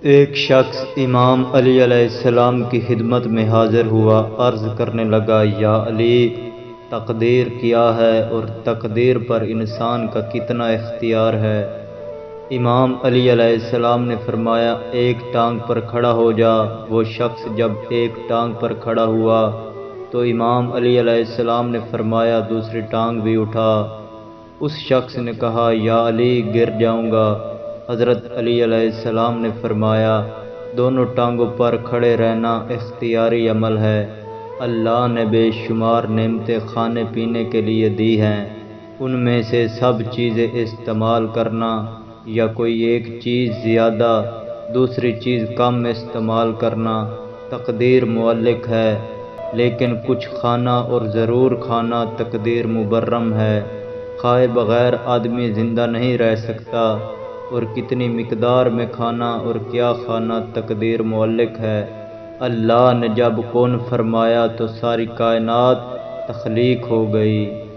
ایک شخص امام علی علیہ السلام کی خدمت میں حاضر ہوا، عرض کرنے لگا، یا علی، تقدیر کیا ہے اور تقدیر پر انسان کا کتنا اختیار ہے؟ امام علی علیہ السلام نے فرمایا، ایک ٹانگ پر کھڑا ہو جا۔ وہ شخص جب ایک ٹانگ پر کھڑا ہوا تو امام علی علیہ السلام نے فرمایا، دوسری ٹانگ بھی اٹھا۔ اس شخص نے کہا، یا علی، گر جاؤں گا۔ حضرت علی علیہ السلام نے فرمایا، دونوں ٹانگوں پر کھڑے رہنا اختیاری عمل ہے۔ اللہ نے بے شمار نعمتیں کھانے پینے کے لیے دی ہیں، ان میں سے سب چیزیں استعمال کرنا یا کوئی ایک چیز زیادہ دوسری چیز کم استعمال کرنا تقدیر معلق ہے، لیکن کچھ کھانا اور ضرور کھانا تقدیر مبرم ہے۔ کھائے بغیر آدمی زندہ نہیں رہ سکتا، اور کتنی مقدار میں کھانا اور کیا کھانا تقدیر معلق ہے۔ اللہ نے جب کون فرمایا تو ساری کائنات تخلیق ہو گئی۔